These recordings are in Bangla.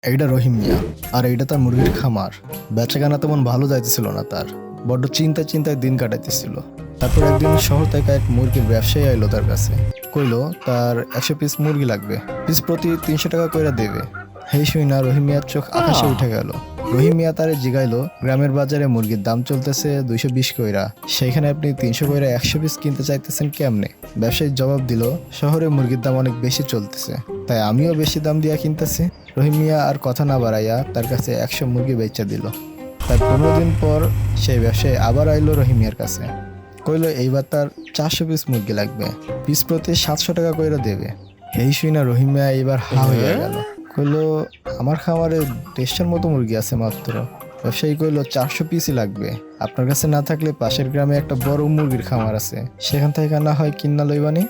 এইটা রহিম মিয়া, আর এইটা তার মুরগির খামার। বেচাকেনা তেমন ভালো যাইতেছিল না তার, বড্ড চিন্তায় দিন কাটাইতেছিল। তারপর একদিন শহর থেকে এক মুরগির ব্যবসায়ী আইলো তার কাছে, কইলো তার 100 পিস মুরগি লাগবে, পিস প্রতি 300 টাকা কইরা দেবে। হেই শুই না রহিম মিয়ার চোখ আকাশে উঠে গেল। রহিম মিয়া তারে জিগাইলো, গ্রামের বাজারে মুরগির দাম চলতেছে 220 কইরা, সেইখানে আপনি 300 কইরা 100 পিস কিনতে চাইতেছেন কেমনে? ব্যবসায়ী জবাব দিল, শহরে মুরগির দাম অনেক বেশি চলতেছে, তাই আমিও বেশি দাম দিয়া কিনতেছি। রহিম মিয়া আর কথা না বাড়াইয়া তার কাছে 100 মুরগি বেচা দিল। তার 15 দিন পর সেই ব্যবসায়ী আবার আইলো রহিম মিয়ার কাছে, কইলো এইবার তার 400 পিস মুরগি লাগবে, পিস প্রতি 700 টাকা কইরা দেবে। এই শুই না রহিম মিয়া এবার হা হইয়া গেল, কইলো আমার খামারে 150-এর মতো মুরগি আছে মাত্র। ব্যবসায়ী কইলো 400 পিসই লাগবে, আপনার কাছে না থাকলে পাশের গ্রামে একটা বড় মুরগির খামার আছে, সেখান থেকে না হয় কিন্না লইবানি।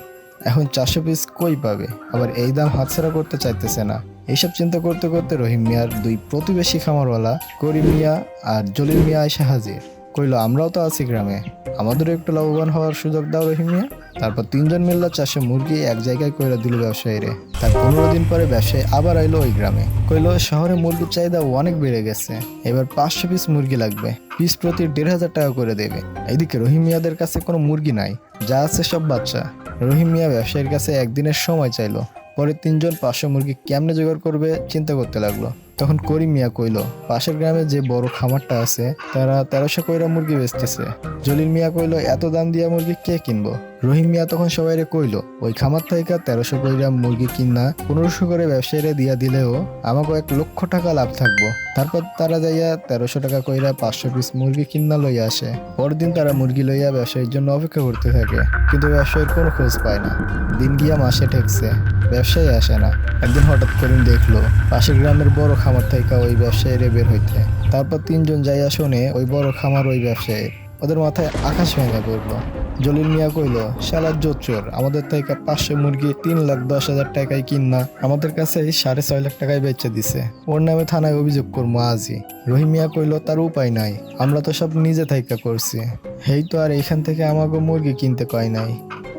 এখন 400 পিস কই পাবে, আবার এই দাম হাতছাড়া করতে চাইতেছে না। এইসব চিন্তা করতে করতে রহিম মিয়ার দুই প্রতিবেশী খামারওয়ালা করিম মিয়া আর জলিল মিয়া এসে হাজির। কইলো আমরাও তো আছি গ্রামে, আমাদেরও একটু লাভবান হওয়ার সুযোগ দাও রহিম মিয়া। তারপর তিনজন মিল্লা 400 মুরগি এক জায়গায় কইরা দিল ব্যবসায়ীরে। তার 15 দিন পরে ব্যবসায়ী আবার আইলো ওই গ্রামে, কইলো শহরে মুরগির চাহিদা অনেক বেড়ে গেছে, এবার 500 পিস মুরগি লাগবে, পিস প্রতি 1,500 টাকা করে দেবে। এইদিকে রহিম মিয়াদের কাছে কোনো মুরগি নাই, যা আছে সব বাচ্চা। রহিম মিয়া ব্যবসায়ীর কাছে একদিনের সময় চাইলো। পরে তিনজন 500 মুরগি কেমনে জোগাড় করবে চিন্তা করতে লাগলো। তখন করিম মিয়া কইলো, পাশের গ্রামে যে বড় খামারটা আছে তারা 1300 কইরা মুরগি বেচতেছে। জলিল মিয়া কইলো, এত দাম দিয়া মুরগি কে কিনবো? রহিম মিয়া তখন সবাইরে কইলো, ওই খামার থেকে 1300 কইরা মুরগি কিনা 1500 করে ব্যবসায়ীরা দিয়া দিলেও আমাকে 1 লক্ষ টাকা লাভ থাকবো। তারপর তারা যাইয়া 1300 টাকা কইরা 500 পিস মুরগি কিনা লইয়া আসে। পরদিন তারা মুরগি লইয়া ব্যবসায়ীর জন্য অপেক্ষা করতে থাকে, কিন্তু ব্যবসায়ীর কোনো খোঁজ পায় না। দিন গিয়া মাসে ঠেকছে, ব্যবসায়ী আসে না। একদিন হঠাৎ করিম দেখলো পাশের গ্রামের বড় খামার থেকে ওই ব্যবসায়ীরে বের হইতে। তারপর তিনজন যাইয়া শোনে ওই বড় খামার ওই ব্যবসায়ীর। ওদের মাথায় আকাশ ভেঙে পড়লো। জলিল মিয়া কইলো, শালার জোচ্চোর, আমাদের থেকে 500 মুরগি 3,10,000 টাকায় কিনা আমাদের কাছে 6.5 লাখ টাকায় বেচে দিছে, ওর নামে থানায় অভিযোগ করবো আজই। রহিম মিয়া কইলো, তার উপায় নাই, আমরা তো সব নিজে থাইকা করছি, হেই তো আর এইখান থেকে আমাকে মুরগি কিনতে কয় নাই।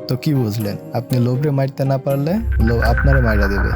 তো কি বুঝলেন? আপনি লোভরে মারতে না পারলে লোভ আপনারে মাইরা দেবে।